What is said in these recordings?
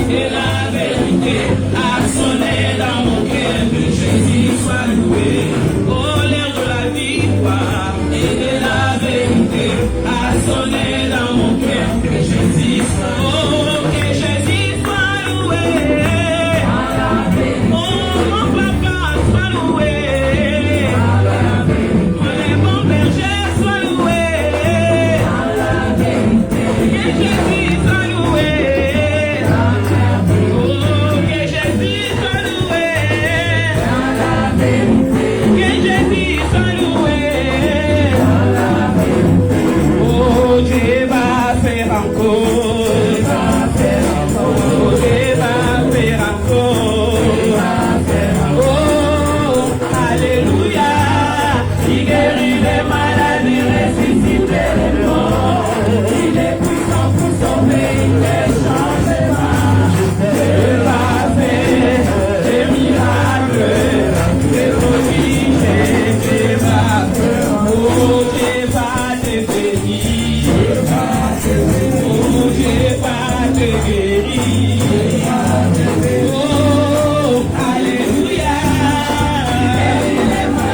Et la vérité a sonné dans mon cœur, que Jésus soit loué. Oh, l'air de la victoire et la vérité a sonné dans mon cœur, que Jésus soit loué. Oh, que Jésus soit loué. Oh, mon papa soit loué. Mon bon berger soit loué. Que Jésus soit loué. Oh, que Jésus soit loué. Que Jésus soit loué. Oh, Dieu va faire encore. Oh, Dieu va faire encore. Oh, alléluia. Il guérit les malades, il ressuscite les morts. Il est puissant pour sauver, il est changement. Dieu va faire des miracles, des prodiges, Dieu va faire. Oh, Dieu va te bénir. Oh, Dieu va te guérir. Oh, alléluia.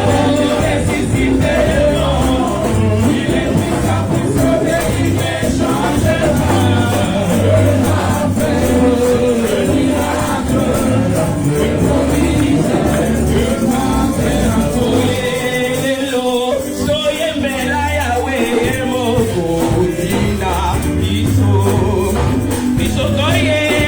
Oh, ressuscite le mort. Il est puissant pour sauver, il est changement. Dieu va faire le miracle, le prodige, Dieu va faire un soyez soyez bella Yahweh, moko dina biso, biso toye.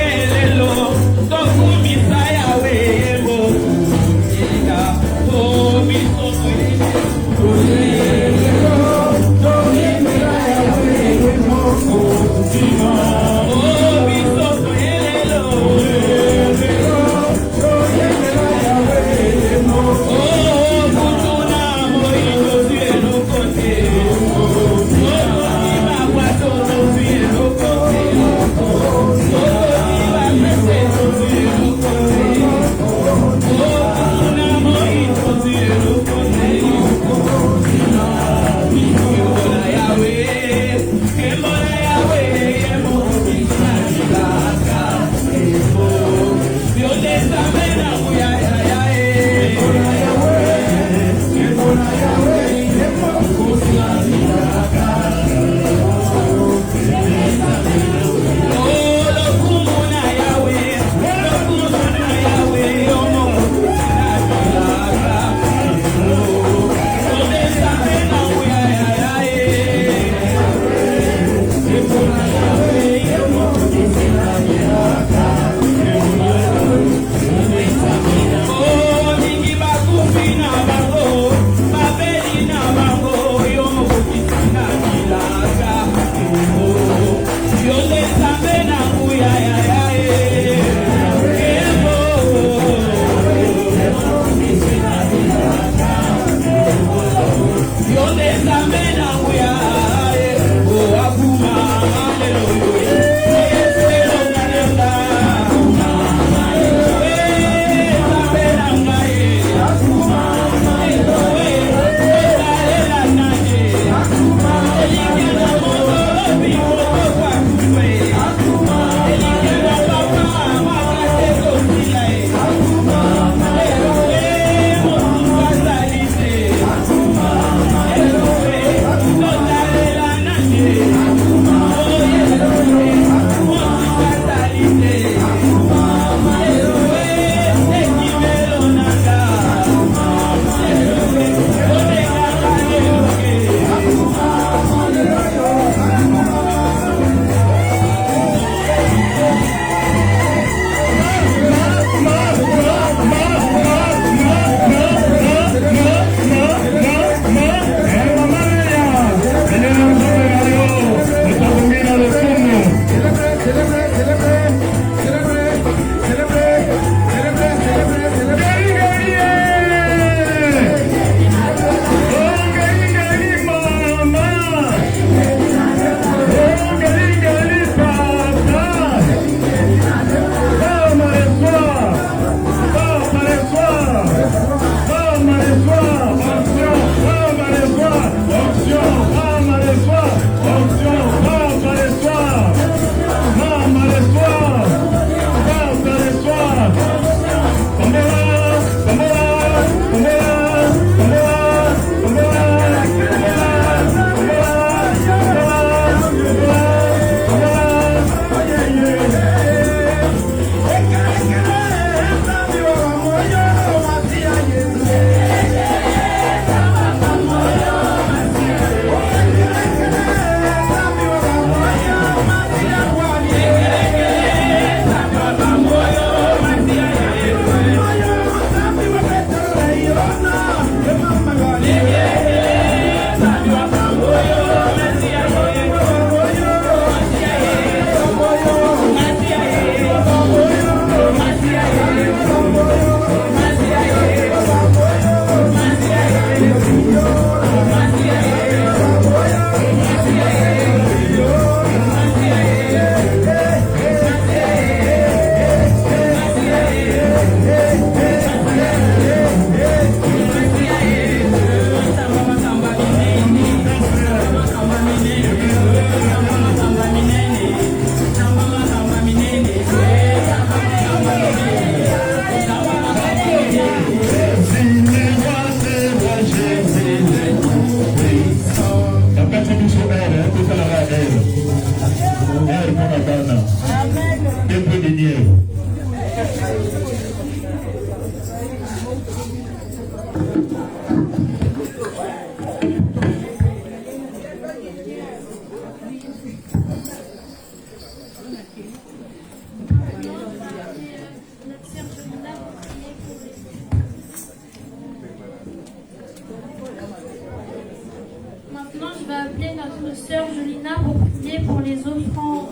Maintenant, je vais appeler notre sœur Jolina pour prier pour les offrandes.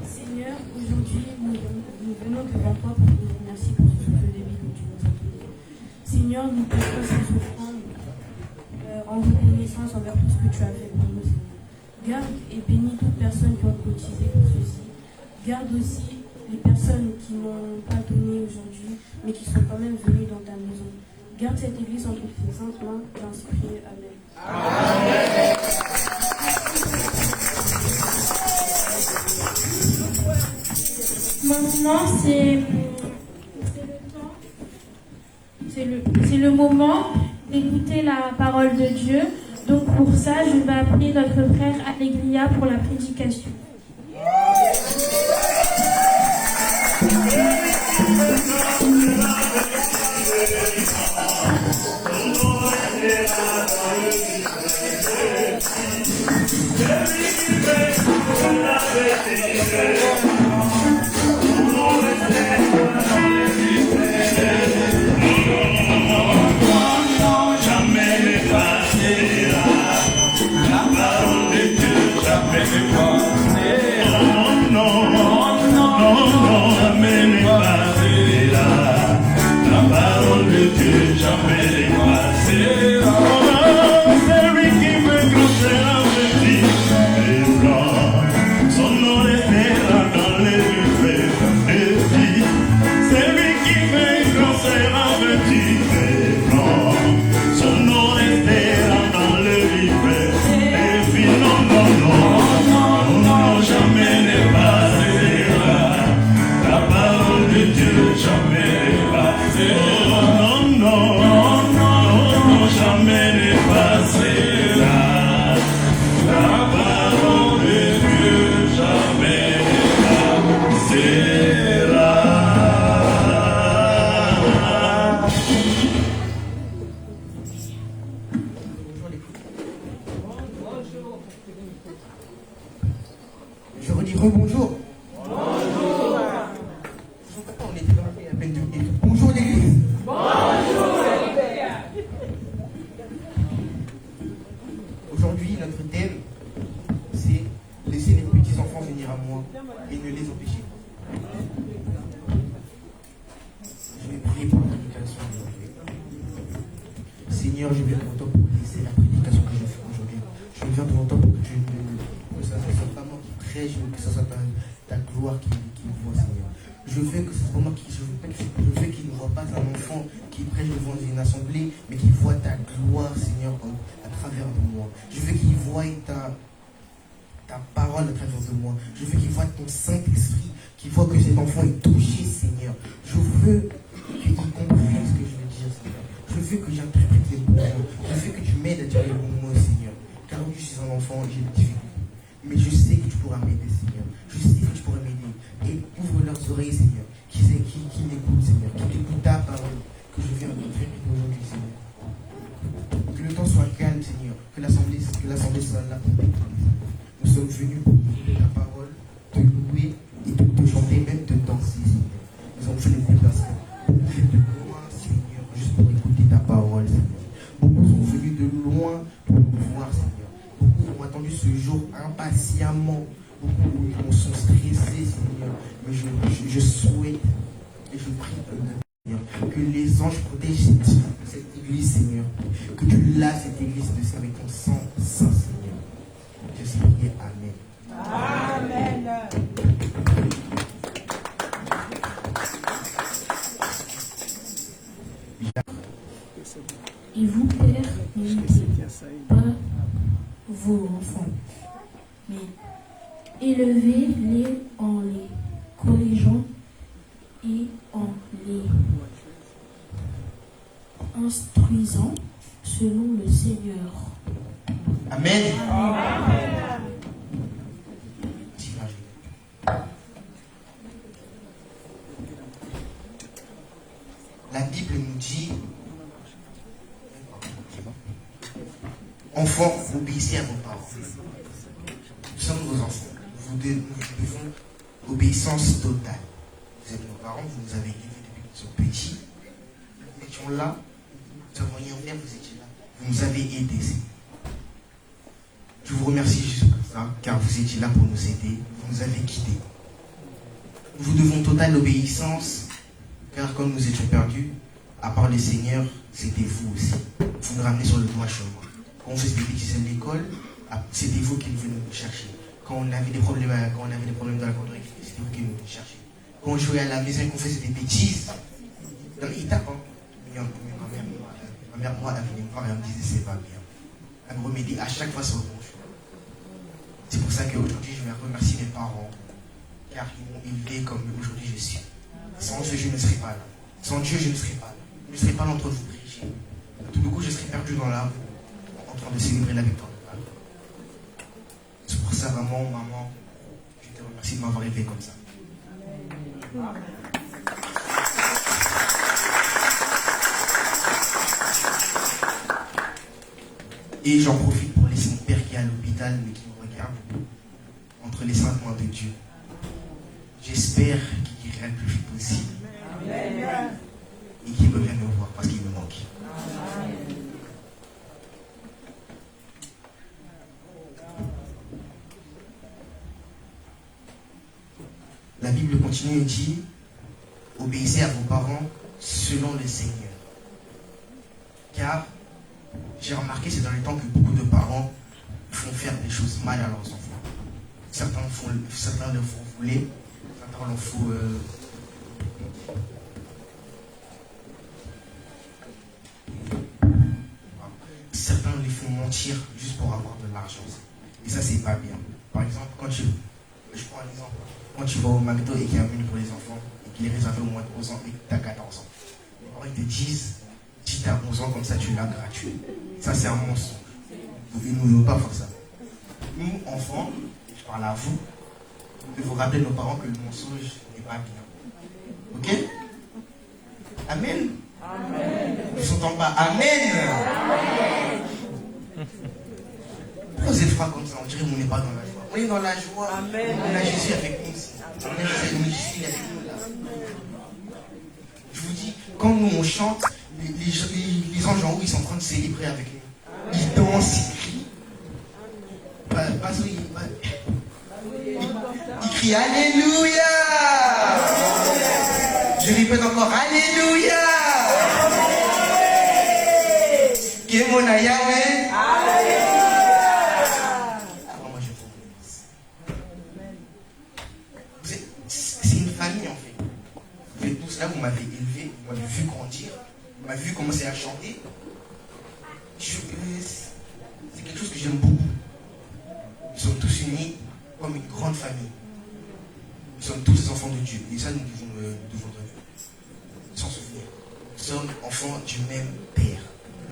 Seigneur, aujourd'hui, nous venons devant toi pour te remercier pour ce souffle de vie que tu nous as donné. Seigneur, nous posons ces offrandes en reconnaissance envers tout ce que tu as fait pour nous, Seigneur. Garde et bénis toute personne qui a cotisé pour ceci. Garde aussi les personnes qui n'ont pas donné aujourd'hui, mais qui sont quand même venues dans ta maison. Garde cette église entre tes saintes mains et inspirée. Amen. Amen. Maintenant, c'est le moment d'écouter la parole de Dieu. Donc pour ça, je vais appeler notre frère Allegria pour la prédication. Je redis rebonjour. Bonjour. On était dans la peine de dire bonjour l'église. Bonjour. Aujourd'hui, notre thème, c'est laisser les petits enfants venir à moi et ne les empêcher pas. Je vais prier pour la prédication aujourd'hui. Seigneur, je viens devant toi pour laisser la prédication que je fais aujourd'hui. Je viens devant toi pour que ça soit pas moi qui prêche, mais que ce soit ta gloire qui me voit, Seigneur. Je veux que ce soit moi je veux qu'il ne voit pas un enfant qui prêche devant une assemblée, mais qui voit ta gloire, Seigneur, à travers de moi. Je veux qu'il voie ta parole à travers de moi. Je veux qu'il voie ton Saint-Esprit, qu'il voit que cet enfant est touché, Seigneur. Je veux qu'il comprenne ce que je veux dire, Seigneur. Je veux que j'interprète les bons mots. Je veux que tu m'aides à dire les bons mots, Seigneur. Car aujourd'hui, je suis un enfant et j'ai des difficultés. Mais je sais que tu pourras m'aider, Seigneur. Je sais que tu pourras m'aider. Et ouvre leurs oreilles, Seigneur. Qui m'écoute, Seieur. Qui écoute ta parole que je viens de faire aujourd'hui, Seigneur. Que le temps soit calme, Seigneur. Que l'assemblée soit là pour t'écouter. Nous sommes venus pour écouter ta parole, te louer et te chanter, même te danser, Seigneur. Nous sommes venus pour danser. De loin, Seigneur, juste pour écouter ta parole, Seigneur. Beaucoup sont venus de loin pour nous voir, Seigneur. Beaucoup ont attendu ce jour impatiemment. Beaucoup sont stressés, Seigneur. Mais je souhaite et je prie, Seigneur, que les anges protègent cette église, Seigneur. Que tu laves cette église de avec ton sang, Seigneur. Je suis prié. Amen. Amen. Et vous, pères, n'imitez pas vos enfants, mais élevez-les en les corrigeant et en les instruisant selon le Seigneur. Amen. Amen. Bible nous dit, enfants, obéissez à vos parents. Nous sommes vos enfants. Nous devons obéissance totale. Vous êtes nos parents, vous nous avez élevés depuis que nous sommes petits. Nous étions là, nous n'avons rien fait, vous étiez là. Vous nous avez aidés. Je vous remercie juste pour ça, car vous étiez là pour nous aider. Vous nous avez guidés. Nous vous devons totale obéissance, car quand nous étions perdus, à part le Seigneur, c'était vous aussi. Vous nous ramenez sur le droit chemin. Quand on faisait des bêtises à l'école, c'était vous qui venez nous chercher. Quand on avait des problèmes dans la conduite, c'était vous qui nous cherchiez. Quand on jouait à la maison et qu'on faisait des bêtises, il tape. Ma mère, moi, elle venait me voir et elle me disait c'est pas bien. Elle me remettait à chaque fois sur le bon chemin. C'est pour ça qu'aujourd'hui, je vais remercier mes parents, car ils m'ont élevé comme aujourd'hui je suis. Sans eux, je ne serais pas là. Sans Dieu, je ne serais pas là. Je ne serais pas là entre vous prêcher. À tout le coup, je serais perdu dans la rue, en train de célébrer la victoire de Pâques. C'est pour ça, vraiment, maman, je te remercie de m'avoir élevé comme ça. Et j'en profite pour laisser mon père qui est à l'hôpital mais qui me regarde entre les saintes mains de Dieu. J'espère qu'il guérira le plus vite possible. Amen. Et qu'il revienne me voir parce qu'il me manque. Amen. La Bible continue et dit, obéissez à vos parents selon le Seigneur. Car j'ai remarqué ces derniers temps que beaucoup de parents font faire des choses mal à leurs enfants. Certains leur font voler, certains leur font certains les font mentir juste pour avoir de l'argent. Et ça, c'est pas bien. Par exemple, je prends un exemple. Quand tu vas au McDo et qu'il y a un menu pour les enfants et qu'il est réservé au moins de 11 ans et que tu as 14 ans, les parents ils te disent, si tu as 11 ans comme ça, tu l'as gratuit. Ça, c'est un mensonge. Vous ne pouvez pas faire ça. Nous, enfants, je parle à vous, vous devez vous rappeler nos parents que le mensonge n'est pas bien. Ok? Amen. Amen. Nous sont en bas. Amen. Amen. Pourquoi vous êtes froid comme ça? On dirait qu'on n'est pas dans la joie. On est dans la joie. Amen. On a Jésus avec nous aussi. On a Jésus avec nous là. Je vous dis, quand nous on chante, les anges en haut, ils sont en train de célébrer avec nous. Ils dansent, ils crient. Ils crient Alléluia. Je répète encore Alléluia. Kemona Yahweh. Alors moi je vous remercie. C'est une famille en fait. Vous êtes tous là, vous m'avez élevé, vous m'avez vu grandir, vous m'avez vu commencer à chanter. C'est quelque chose que j'aime beaucoup. Nous sommes tous unis comme une grande famille. Nous sommes tous des enfants de Dieu. Et ça, nous devons s'en souvenir. Nous sommes enfants du même Père.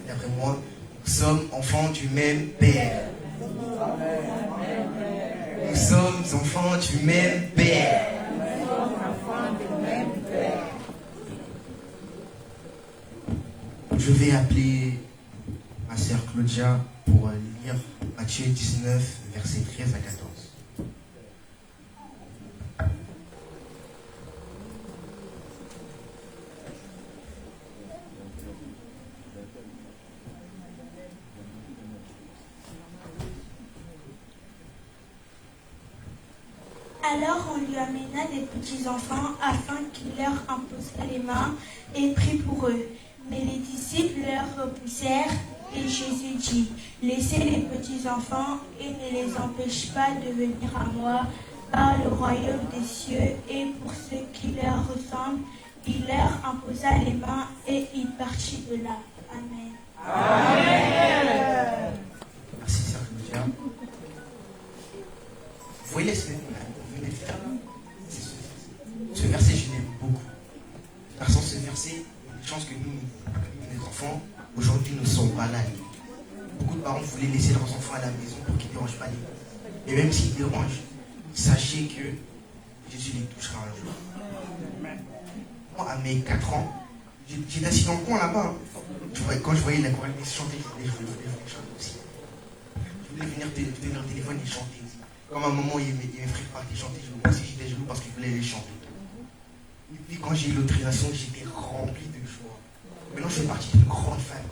D'après moi, nous sommes enfants du même Père. Nous sommes enfants du même Père. Je vais appeler ma sœur Claudia pour lire Matthieu 19, versets 13 à 14. Alors on lui amena des petits-enfants afin qu'il leur imposât les mains et prit pour eux. Mais les disciples leur repoussèrent et Jésus dit, laissez les petits-enfants et ne les empêche pas de venir à moi, car le royaume des cieux est pour ceux qui leur ressemblent. Il leur imposa les mains et il partit de là. Amen. Amen. Merci, sœur Claudia. Vous voyez ce verset, je l'aime beaucoup. Car sans ce verset, il y a des chances que nous, les enfants, aujourd'hui, ne sont pas là. Beaucoup de parents voulaient laisser leurs enfants à la maison pour qu'ils ne dérangent pas les. Et même s'ils dérangent, sachez que Jésus les touchera un jour. Moi, à mes 4 ans, J'étais assis dans le coin là-bas. Quand je voyais la chorale chanter, je voulais chanter aussi. Je voulais venir tenir le téléphone et chanter. Comme à un moment, il mes frères partaient chanter, je me passais, j'étais jaloux parce qu'ils voulaient les chanter. Et puis quand j'ai eu l'autorisation, j'étais rempli de joie. Maintenant, je fais partie d'une grande famille.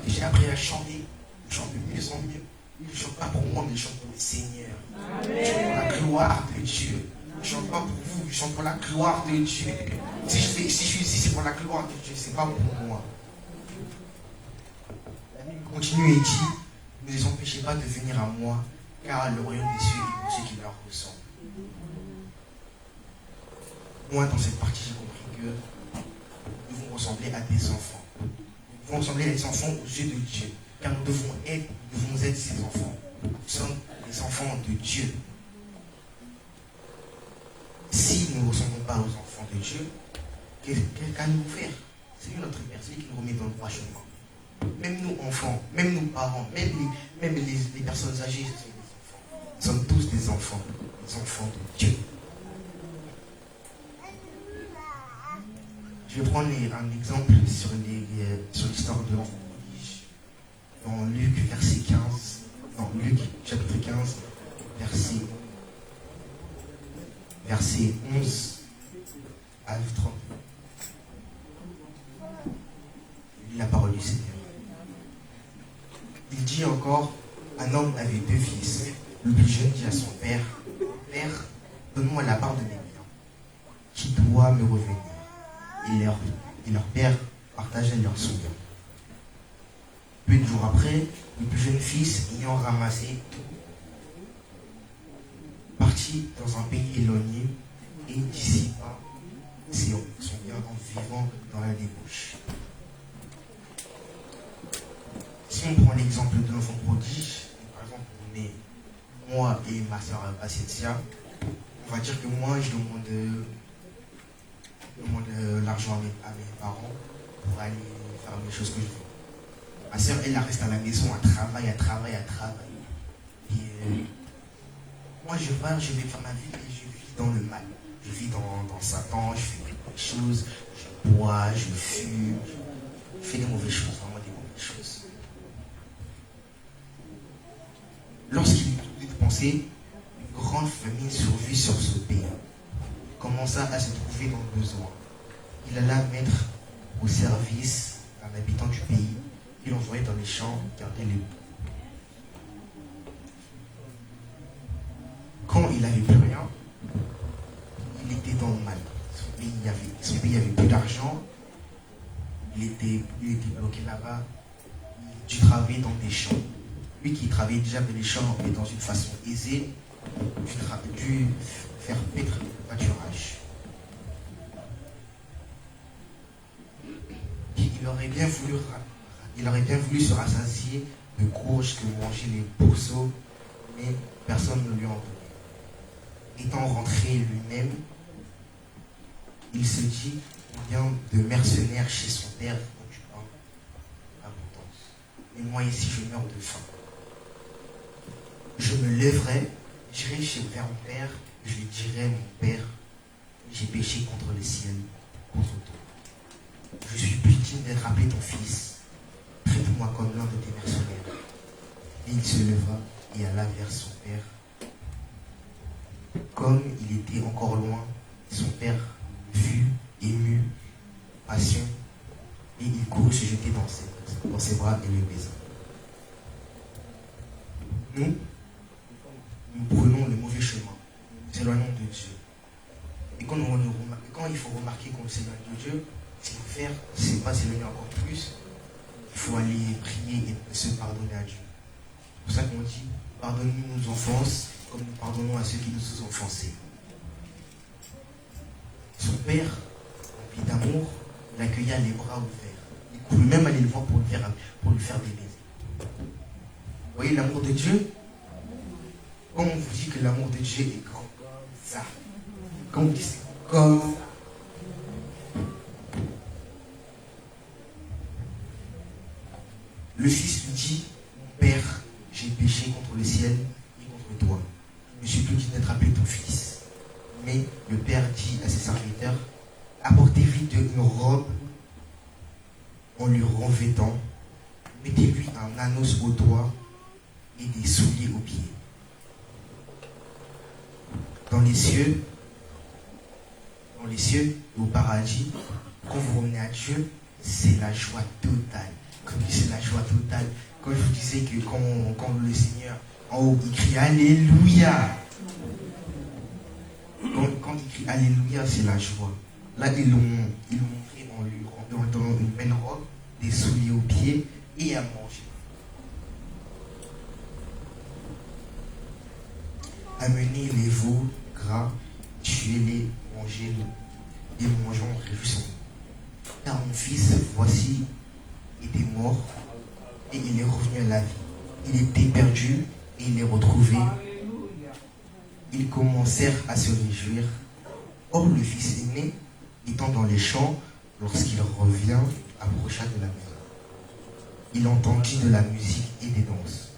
J'ai appris à chanter. Je chante de mieux en mieux. Je ne chante pas pour moi, mais je chante pour le Seigneur. Je chante pour la gloire de Dieu. Je ne chante pas pour vous, je chante pour la gloire de Dieu. Si je suis ici, c'est pour la gloire de Dieu, c'est pas pour moi. La Bible continue et dit, ne les empêchez pas de venir à moi, car le royaume des cieux est pour ceux qui leur ressemblent. Moi, dans cette partie, j'ai compris que nous devons ressembler à des enfants. Nous devons ressembler à des enfants aux yeux de Dieu, car nous devons être ces enfants. Nous sommes les enfants de Dieu. Si nous ne ressemblons pas aux enfants de Dieu, qu'allons-nous faire? C'est lui notre Père, c'est lui qui nous remet dans le droit chemin. Même nous enfants, même nous parents, même les personnes âgées, ce sont des enfants. Nous sommes tous des enfants de Dieu. Je vais prendre un exemple sur l'histoire de l'enfant prodige. Dans Luc, Luc chapitre 15, verset 11 à 30. Je lis la parole du Seigneur. Il dit encore, un homme avait 2 fils. Le plus jeune dit à son père, Père, donne-moi la part de mes biens, qui doit me revenir. Et leur père partageait leurs souvenirs. Peu de jours après, le plus jeune fils, ayant ramassé tout, partit dans un pays éloigné et dissipa son bien en vivant dans la débauche. Si on prend l'exemple de l'enfant prodige, par exemple, on est moi et ma soeur Pacientia, on va dire que moi, je demande l'argent à mes parents pour aller faire les choses que je veux. Ma soeur, elle reste à la maison, elle travaille. Et moi, je vais faire ma vie et je vis dans le mal. Je vis dans Satan, je fais des choses, je bois, je fume, je fais des mauvaises choses, vraiment des mauvaises choses. Lorsqu'il eut pensé, une grande famine survit sur ce pays. Il commença à se trouver dans le besoin. Il alla mettre au service d'un habitant du pays. Il l'envoyait dans les champs garder les. Quand il n'avait plus rien, il était dans le mal. Son pays avait plus d'argent. Il était bloqué là-bas. Il dut travailler dans des champs. Lui qui travaillait déjà dans les champs, mais dans une façon aisée, dut faire paître le pâturage. Il aurait bien voulu se rassasier de courges que mangeaient les pourceaux, mais personne ne lui en donnait. Étant rentré lui-même, il se dit combien de mercenaires chez son père ont du pain en abondance. Et moi ici, je meurs de faim. Je me lèverai, j'irai vers mon père, je lui dirai, mon père, j'ai péché contre le ciel, contre toi. Je suis plus digne d'être appelé ton fils. Traite-moi comme l'un de tes mercenaires. Et il se leva et alla vers son père. Comme il était encore loin, son père fut ému, passion, et il courut se jeter dans ses bras et le baisa. Nous prenons le mauvais chemin, nous nous éloignons de Dieu. Et quand il faut remarquer qu'on s'éloigne de Dieu, ce qu'il faut faire, c'est pas s'éloigner encore plus. Il faut aller prier et se pardonner à Dieu. C'est pour ça qu'on dit, pardonne-nous nos offenses, comme nous pardonnons à ceux qui nous ont offensés. Son père, rempli d'amour, l'accueilla les bras ouverts. Il pouvait même aller le voir pour lui faire des baisers. Vous voyez l'amour de Dieu? Quand on vous dit que l'amour de Dieu est grand, ça. Quand on dit c'est comme ça. Le fils lui dit, mon père, j'ai péché contre le ciel et contre toi. Je ne suis plus digne d'être appelé ton fils. Mais le père dit à ses serviteurs, apportez vite revêtez-lui d'une robe en lui revêtant. Mettez-lui un anneau au doigt et des souliers aux pieds. Dans les cieux et au paradis, quand vous revenez à Dieu, c'est la joie totale. Comme c'est la joie totale. Quand je vous disais que quand le Seigneur en haut, il crie Alléluia. Quand il crie Alléluia, c'est la joie. Là, ils l'ont montré dans une belle robe, des souliers aux pieds et à manger. Amenez les veaux gras, tuez-les, mangez-les, et mangeons, réjouissons. Car mon fils, voici, était mort, et il est revenu à la vie. Il était perdu, et il est retrouvé. Ils commencèrent à se réjouir. Or, le fils aîné, étant dans les champs, lorsqu'il revient, approcha de la maison. Il entendit de la musique et des danses.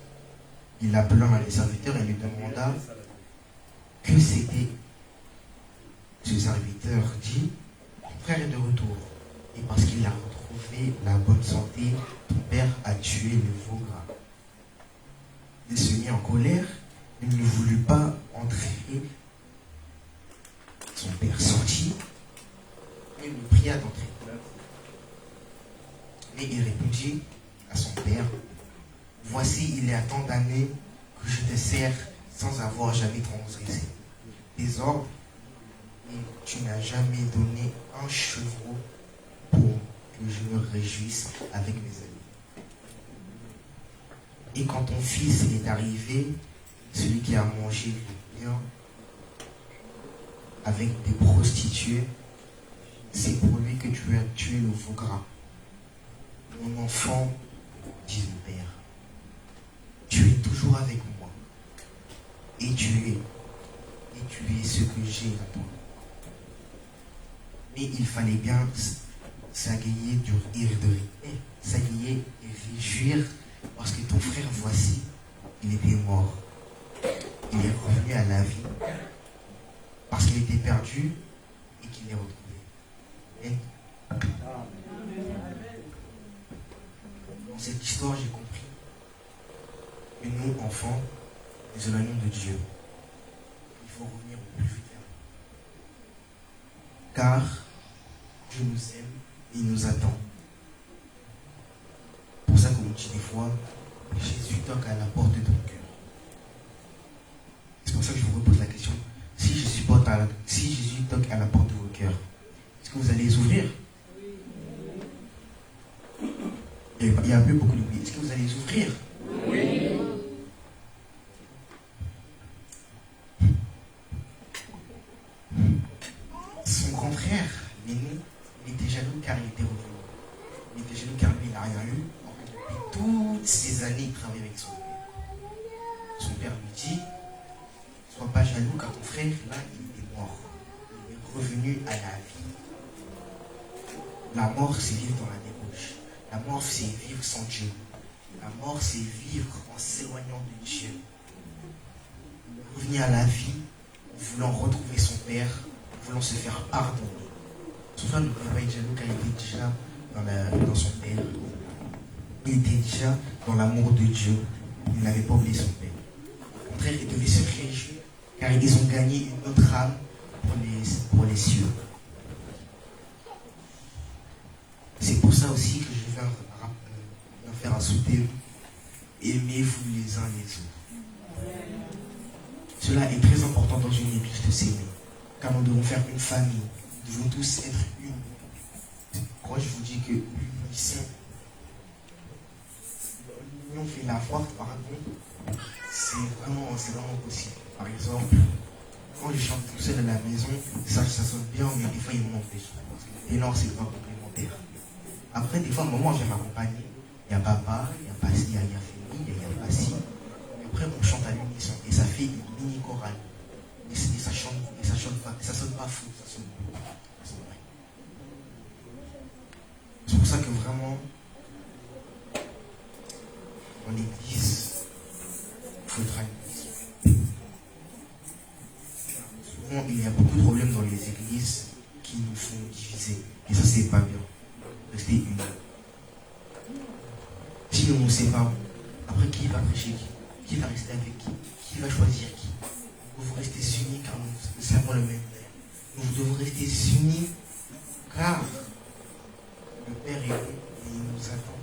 Il appela un des serviteurs et lui demanda que c'était. Ce serviteur dit, ton frère est de retour. Et parce qu'il a retrouvé la bonne santé, ton père a tué le veau gras. Il se mit en colère, il ne voulut pas entrer. Son père sortit et le pria d'entrer. Mais il répondit à son père, voici, il y a tant d'années que je te sers sans avoir jamais transgressé tes ordres, et tu n'as jamais donné un chevreau pour que je me réjouisse avec mes amis. Et quand ton fils est arrivé, celui qui a mangé le bien avec des prostituées, c'est pour lui que tu as tué le veau gras. Mon enfant, dit le père, tu es toujours avec moi, et tu es ce que j'ai à toi. Mais il fallait bien s'agayer du rire de rire, s'agayer et réjouir, parce que ton frère, voici, il était mort. Il est revenu à la vie, parce qu'il était perdu et qu'il est retrouvé. Dans cette histoire, j'ai compris que nous, enfants, nous éloignons de Dieu. Il faut revenir au plus vite. Car Dieu nous aime et il nous attend. Pour ça qu'on dit des fois, Jésus toque à la porte de ton cœur. C'est pour ça que je vous repose la question. Si Jésus toque à la porte de vos cœurs, est-ce que vous allez les ouvrir? Il y a un peu beaucoup de bruit. Est-ce que vous allez les ouvrir? Oui. Son grand frère, l'aîné, il était jaloux car il était revenu. Il était jaloux car lui, il n'a rien eu. Depuis toutes ces années, il travaille avec son père. Son père lui dit, sois pas jaloux car ton frère, là, il est mort. Il est revenu à la vie. La mort, c'est vivre dans la débauche. La mort, c'est vivre sans Dieu. La mort, c'est vivre en s'éloignant de Dieu. Revenir à la vie, en voulant retrouver son père, en voulant se faire pardonner. Son frère ne pouvait pas être jaloux car il était déjà dans son père. Il était déjà dans l'amour de Dieu. Il n'avait pas oublié son père. Au contraire, il devait se réjouir car ils ont gagné une autre âme pour les cieux. C'est pour ça aussi que je viens faire un soutien. Aimez-vous les uns les autres. Cela est très important dans une église de s'aimer. Car nous devons faire une famille. Nous devons tous être unis. Quand je vous dis que l'union fait la force, pardon, c'est vraiment possible. Par exemple, quand je chante tout seul à la maison, ça sonne bien, mais des fois il m'empêche. Et non, c'est pas complémentaire. Après, des fois, maman vient m'accompagner. Il y a papa, il y a Passi, il y a Fémi, il y a Passi. Après, on chante à l'unisson. Et ça fait une mini chorale. Et ça chante pas, ça sonne pas fou, ça sonne vrai. C'est pour ça que vraiment, en église, il faut être à l'église. Souvent, il y a beaucoup de problèmes dans les églises qui nous font diviser. Et ça, ça c'est pas bien. Restez unis. Si nous nous séparons, après qui va prêcher qui? Qui va rester avec qui? Qui va choisir qui? Vous devez rester unis car nous servons le même Père. Nous devons rester unis car le Père est bon et il nous attend.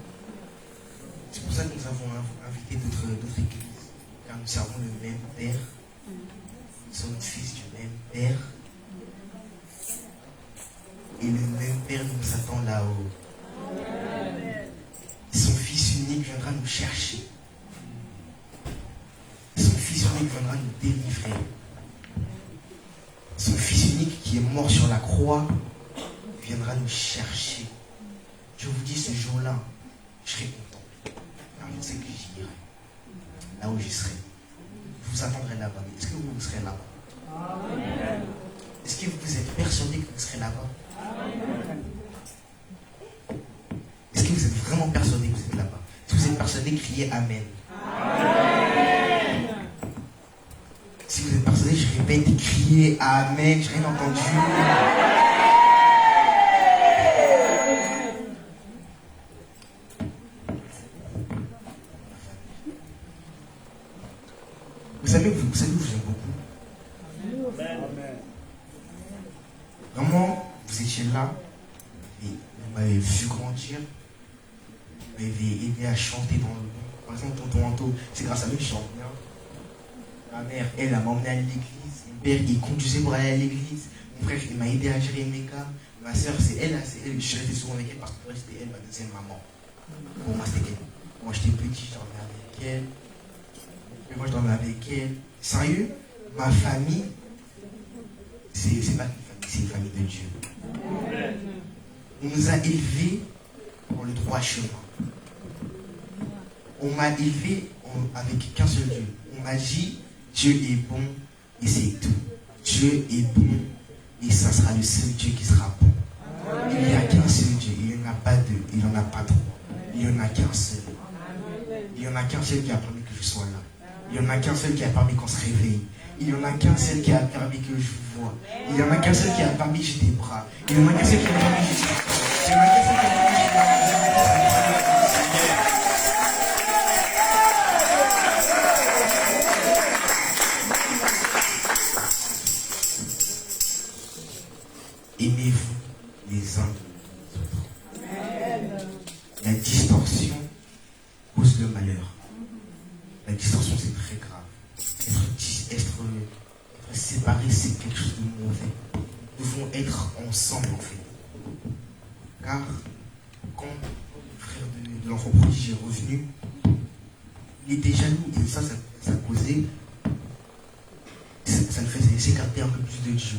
C'est pour ça que nous avons invité d'autres églises, car nous servons le même Père. Nous sommes fils du même Père. Et le même Père nous attend là-haut. Son Fils unique viendra nous chercher. Son Fils unique viendra nous délivrer. Son Fils unique qui est mort sur la croix viendra nous chercher. Je vous dis, ce jour-là, je serai content. Car je sais que j'irai. Là où j'y serai. Je vous attendrai là-bas. Est-ce que vous serez là-bas? Est-ce que vous êtes persuadé que vous serez là-bas? Est-ce que vous êtes vraiment persuadé que vous êtes là-bas? Si vous êtes persuadé, criez Amen. Si vous êtes persuadé, je répète, criez Amen. Je n'ai rien entendu. Vous savez, je vous aime beaucoup. Vraiment, vous étiez là et vous m'avez vu grandir. Vous m'avez aidé à chanter dans le monde. Par exemple, tonton Anto, c'est grâce à lui que je chante bien. Ma mère, elle m'a emmené à l'église. Mon père, il conduisait pour aller à l'église. Mon frère, il m'a aidé à gérer mes cas. Ma soeur, c'est elle. Je suis resté souvent avec elle parce que c'était elle, ma deuxième maman. Pour moi, c'était elle. Moi, j'étais petit, je dormais avec elle. Et moi, je dormais avec elle. Sérieux, ma famille, c'est pas une famille, c'est une famille de Dieu. On nous a élevés pour le droit chemin. On m'a élevé avec qu'un seul Dieu. On m'a dit, Dieu est bon et c'est tout. Dieu est bon et ça sera le seul Dieu qui sera bon. Il n'y a qu'un seul Dieu, il n'y en a pas deux, il n'y en a pas trois. Il n'y en a qu'un seul. Il n'y en a qu'un seul qui a permis que je sois là. Il n'y en a qu'un seul qui a permis qu'on se réveille. Il n'y en a qu'un seul qui a permis que je vous vois. Il n'y en a qu'un seul qui a permis que j'ai des bras. Il n'y en a qu'un seul qui a permis que j'ai des bras. Il n'y en a qu'un seul qui a permis que j'ai des bras. Aimez-vous les uns les autres. La distorsion cause le malheur. La distorsion, c'est très grave. Être séparé, c'est quelque chose de mauvais. Nous devons être ensemble, en fait. Car, quand le frère de l'enfant prodige est revenu, il était jaloux. Et ça causait. Ça le faisait s'écarter un peu plus de Dieu.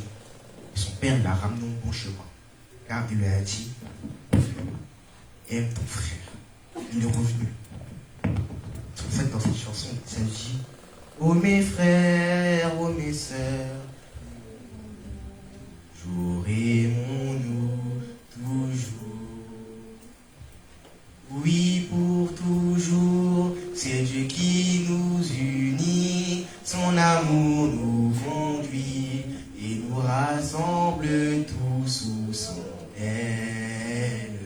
Et son père l'a ramené au bon chemin. Car il lui a dit, aime ton frère. Il est revenu. C'est pour ça que dans cette chanson, ça dit, oh mes frères, oh mes sœurs, toujours aimons-nous toujours. Oui, pour toujours, c'est Dieu qui nous unit, son amour nous conduit et nous rassemble tous sous son aile.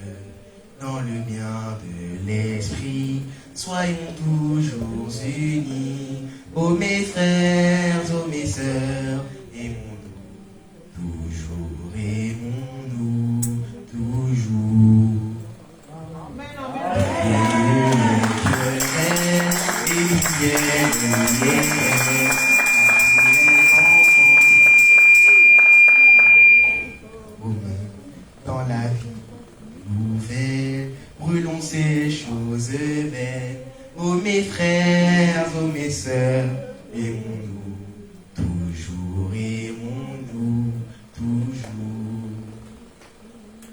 Dans le bien de l'esprit, soyons toujours unis. Oh mes frères, oh mes sœurs, aimons-nous toujours, aimons-nous toujours. Dans la vie nouvelle, brûlons ces choses vaines. Oh mes frères, oh mes sœurs, aimons-nous toujours, aimons-nous toujours.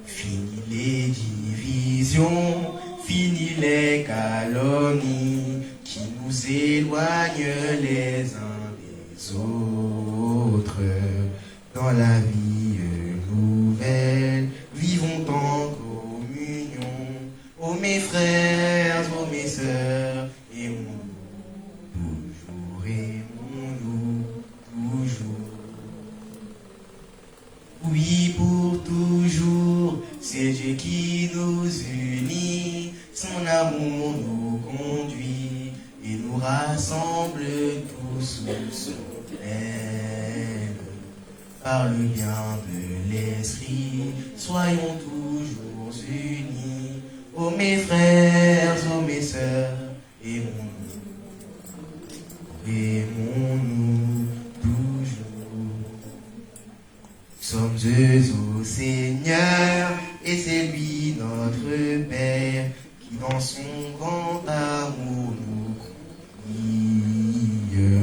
Fini les divisions, fini les calomnies qui nous éloignent les uns des autres. Dans la vie nouvelle, vivons en communion. Oh mes frères, oh mes sœurs, aimons-nous toujours, aimons-nous toujours. Oui, pour toujours, c'est C'est Dieu qui nous unit, son amour nous conduit et nous rassemble tous sous son aile. Par le bien de l'esprit, soyons toujours unis. Ô mes frères, ô mes sœurs, aimons-nous toujours. Nous sommes au Seigneur, et c'est lui notre Père, qui dans son grand amour nous conduit.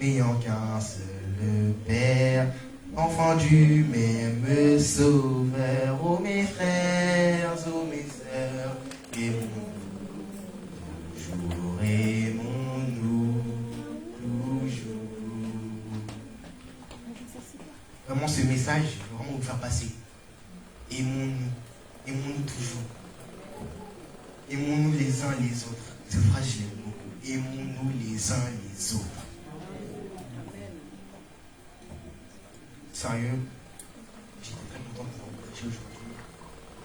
N'ayant qu'un seul Père, enfant du même Sauveur, ô mes frères, ô mes sœurs, aimons-nous toujours. Vraiment, ce message, je veux vraiment vous faire passer. Aimons-nous toujours. Aimons-nous les uns les autres. Cette phrase, je l'aime beaucoup. Aimons-nous les uns les autres. Sérieux, j'étais très content de vous rencontrer aujourd'hui.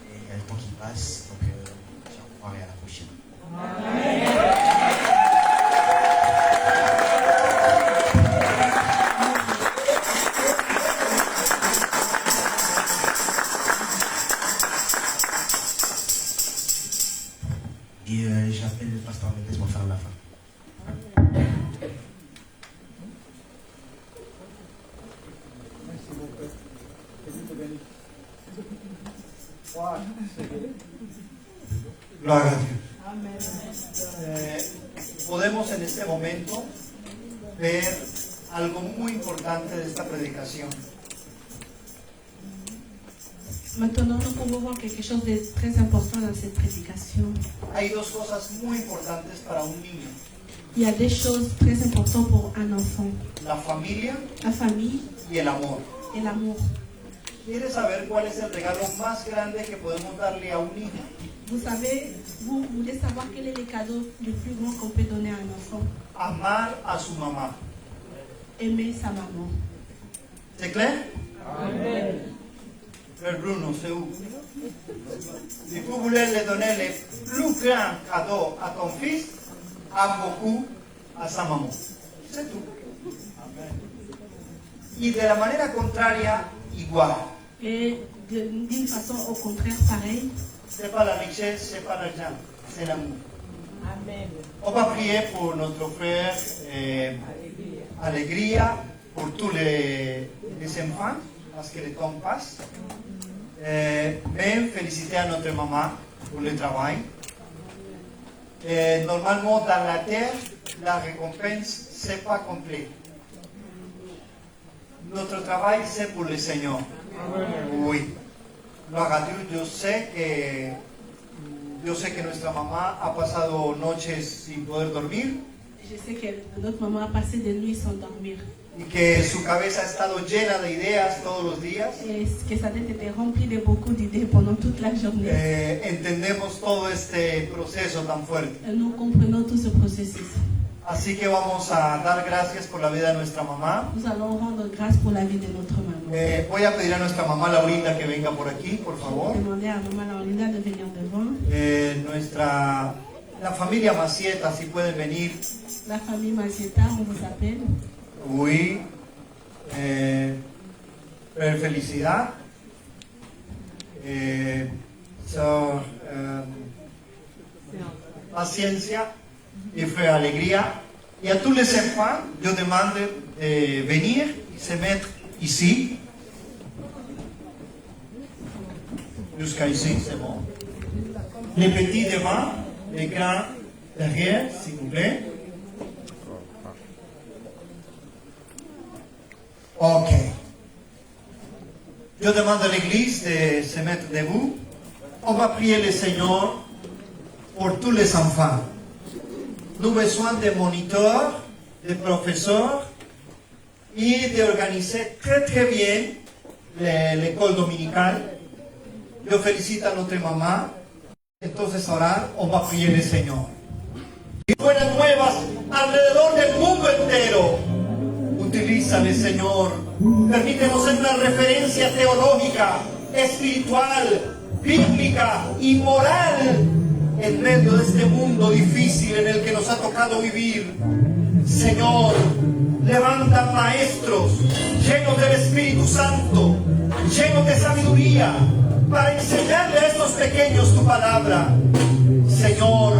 Et il y a le temps qui passe, donc je vous revoirai à la prochaine. Et j'appelle le pasteur Mendes pour faire la fin. Gloria a Dios. Podemos en este momento ver algo muy importante de esta predicación. Maintenant, nous pouvons voir quelque chose de très important dans cette prédication. Hay dos cosas muy importantes para un niño: Il y a des choses très importantes pour un enfant. la familia La famille y el amor. et l'amour. ¿Quieres saber cuál es el regalo más grande que podemos darle a un niño? Vous savez, vous voulez savoir quel est le cadeau le plus grand qu'on peut donner à un enfant? Amar a su mamá. Aimer sa maman. ¿C'est clair? Amen. Frère Bruno, c'est où? Si vous voulez le donner le plus grand cadeau à ton fils, aime beaucoup a sa maman. C'est tout. Y de la manera contraria, igual. Et d'une façon au contraire pareil. C'est pas la richesse, c'est pas l'argent, c'est l'amour. Amen. On va prier pour notre frère Alegría, pour tous les enfants, parce que le temps passe. Même féliciter à notre maman pour le travail. Normalement, dans la terre, la récompense, c'est pas complet. Notre travail, c'est pour le Seigneur. Oui. Gloria a Dios, yo sé que nuestra mamá ha pasado noches sin poder dormir Je sais que notre maman a passé des nuits sans dormir. y que su cabeza ha estado llena de ideas todos los días. Et que sa tête était remplie de beaucoup d'idées pendant toute la journée. Entendemos todo este proceso tan fuerte. Et nous comprenons tout ce processus. Así que vamos a dar gracias por la vida de nuestra mamá. Nous allons rendre grâce pour la vie de notre maman. Voy a pedir a nuestra mamá Laurinda que venga por aquí, por favor. Demander à maman Laurinda de venir devant. La familia Macieta, si pueden venir. La famille Macieta, on vous appelle. Oui. Felicidad. Paciencia y frère Alegría. Y a tous les enfants, yo demande de venir y se mettre ici. Jusqu'à ici, c'est bon. Les petits devant, les grands derrière, s'il vous plaît. Ok. Je demande à l'église de se mettre debout. On va prier le Seigneur pour tous les enfants. Nous avons besoin de moniteurs, de professeurs et d'organiser très très bien l'école dominicale. Yo felicito a nuestra mamá. Entonces ahora on va prier el Señor. Y buenas nuevas alrededor del mundo entero. Utilízale, Señor. Permítenos ser una referencia teológica espiritual, bíblica y moral en medio de este mundo difícil en el que nos ha tocado vivir. Señor, levanta maestros llenos del Espíritu Santo, llenos de sabiduría, para enseñarle a estos pequeños tu palabra. Señor,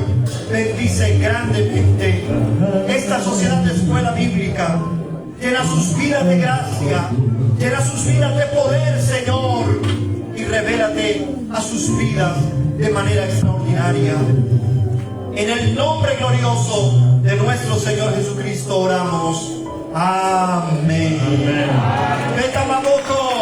bendice grandemente esta sociedad de escuela bíblica. Llena sus vidas de gracia, llena sus vidas de poder, Señor, y revélate a sus vidas de manera extraordinaria. En el nombre glorioso de nuestro Señor Jesucristo oramos. Amén. Betamaboko.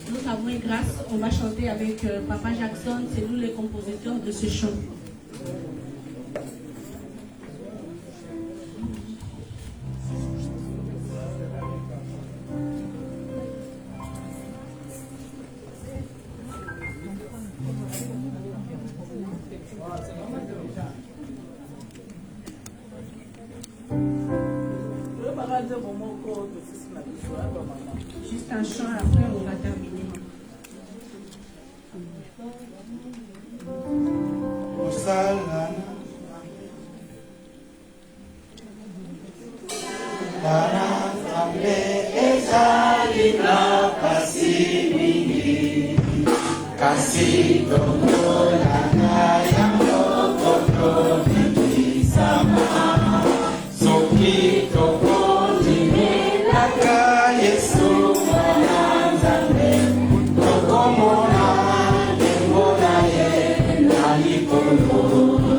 Nous avons une grâce, on va chanter avec Papa Jackson, c'est nous les compositeurs de ce chant. Juste un chant, après on va terminer. Como na, demora, ali por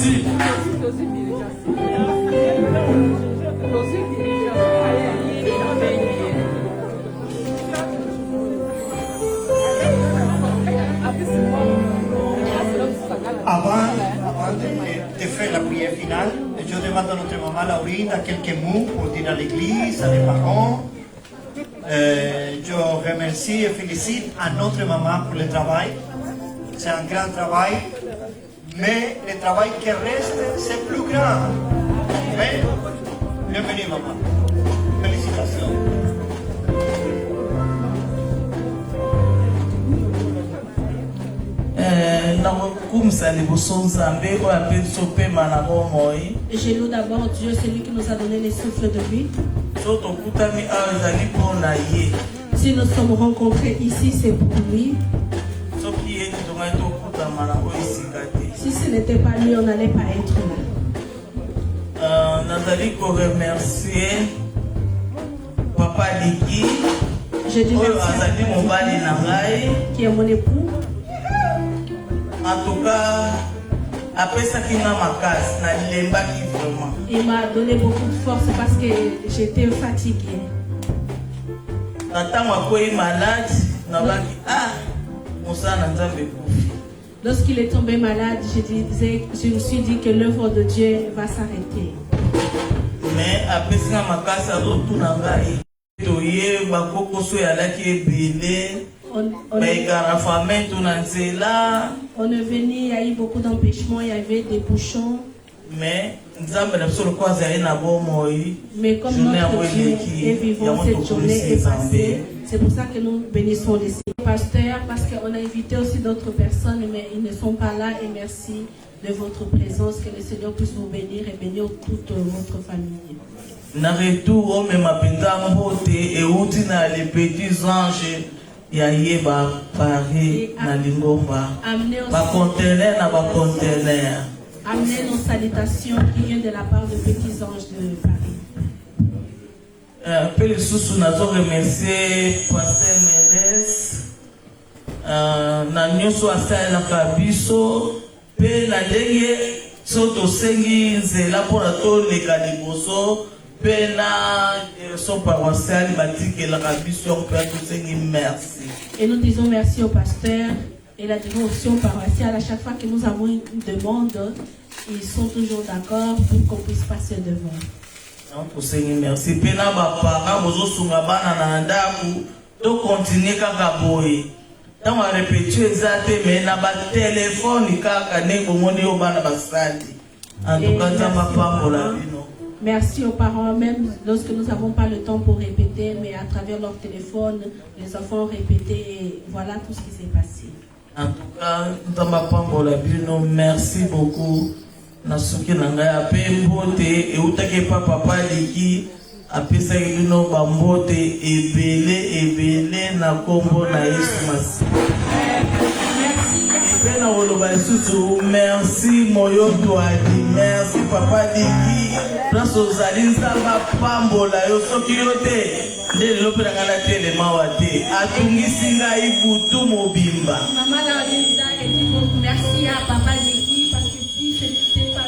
Jésus. Avant de faire la prière finale, je demande à notre maman Laurita quelques mots pour dire à l'église, à les parents. Je remercie et félicite à notre maman pour le travail. C'est un grand travail, mais le travail qui reste, c'est plus grand. Mais, bienvenue maman. Félicitations. Je loue d'abord Dieu, celui qui nous a donné les souffles de vie. Si nous sommes rencontrés ici, c'est pour lui. Si ce n'était pas lui, on n'allait pas être là. Papa Liki, Je dis merci qui est mon époux. en tout cas, après ça qui n'a ma casse, vraiment. Il m'a donné beaucoup de force parce que j'étais fatiguée. Malade, Lorsqu'il est tombé malade, je me suis dit que l'œuvre de Dieu va s'arrêter. mais après ça, ma casse a retourné. On est venu, il y a eu beaucoup d'empêchements, il y avait des bouchons. Mais comme notre Dieu est vivant, cette journée est passée. C'est pour ça que nous bénissons les pasteurs, parce qu'on a invité aussi d'autres personnes, mais ils ne sont pas là. Et merci de votre présence, que le Seigneur puisse vous bénir et bénir toute votre famille. Na retour au même apenda mbote et outina les petits anges ya yeba Paris na lingomba ba conteneur na ba conteneur. Amenez nos salutations qui viennent de la part de petits anges de Paris. Peu les sous nous avons remercié Pasteur Mendes na nyoso asala kabiso pe na ndenge soto sengi nzela pona to le kaliboso. Et nous disons merci au pasteur et la dévotion paroissiale. À chaque fois que nous avons une demande, ils sont toujours d'accord pour qu'on puisse passer devant. Merci. Merci aux parents, même lorsque nous n'avons pas le temps pour répéter, mais à travers leur téléphone, les enfants ont répété et voilà tout ce qui s'est passé. En tout cas, merci beaucoup. Nasuki nanga ape mbote e utake papa liki apesa ilino bambote ebele na kombo na Yesu Masi. Merci Moyoto Adi, merci Papa Liki. Place aux alines, ça va pambola, yo soki yote. Dès l'opéra télé mawate, atungi singa ibutu mobimba. Maman Linda et dit merci à Papa Liki parce que si ce n'était pas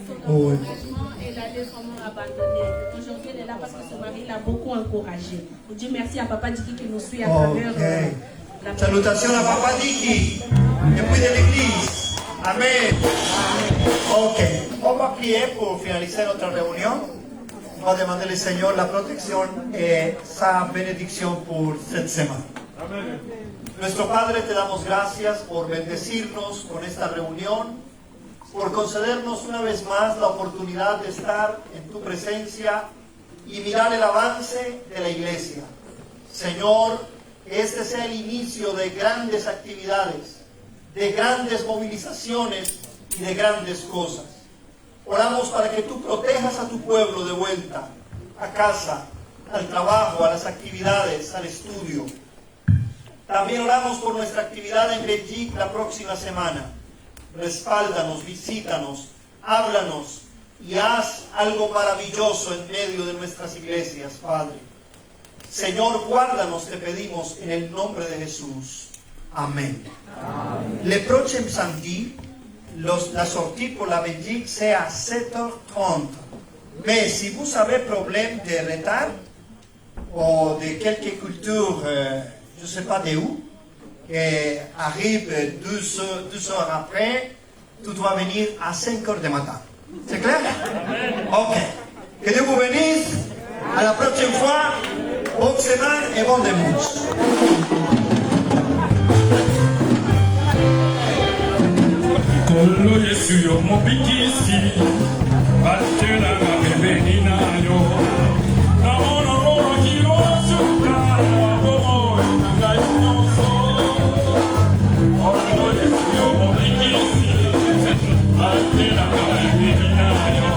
son engagement, elle allait vraiment abandonner. Aujourd'hui, elle est là parce que son mari l'a beaucoup encouragée. On dit merci à Papa Liki qui nous suit à travers. Salutations à Papa Diki, depuis de l'église. Amen. Ok, on va prier pour finaliser notre réunion. On va demander au Seigneur la protection et sa bénédiction pour cette semaine. Amen. Nuestro Padre, te damos gracias por bendecirnos con esta reunión, por concedernos una vez más la oportunidad de estar en tu presencia y mirar el avance de la iglesia. Señor, que este sea el inicio de grandes actividades, de grandes movilizaciones y de grandes cosas. Oramos para que tú protejas a tu pueblo de vuelta, a casa, al trabajo, a las actividades, al estudio. También oramos por nuestra actividad en Belgique la próxima semana. Respáldanos, visítanos, háblanos y haz algo maravilloso en medio de nuestras iglesias, Padre. Señor, guárdanos, te pedimos en el nombre de Jesús. Amén. Le prochain samedi, la sortie pour la Belgique, c'est à 7h30. Mais si vous avez problème de retard, ou de quelques cultures, je ne sais pas de où, qui arrivent 2 heures après, tu dois venir à 5h du matin. C'est clair? Ok. Que Dieu vous bénisse. À la prochaine fois. Bonne semaine et bon dimanche. Kolo Yesu yo mobikisi, batela na bebeni na yo. Naona roho kilo suka, bomo na ngai nyonso. Kolo Yesu yo mobikisi, batela na bebeni na yo.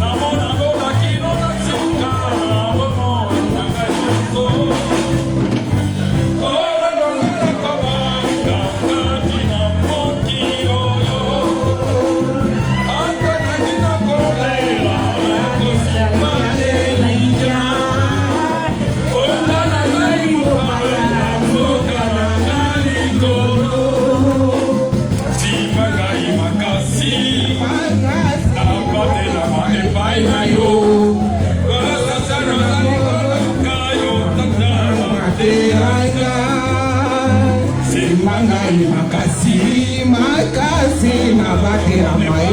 Naona roho kilo suka, bomo na ngai nyonso. Makasi, makasi, na bate na mai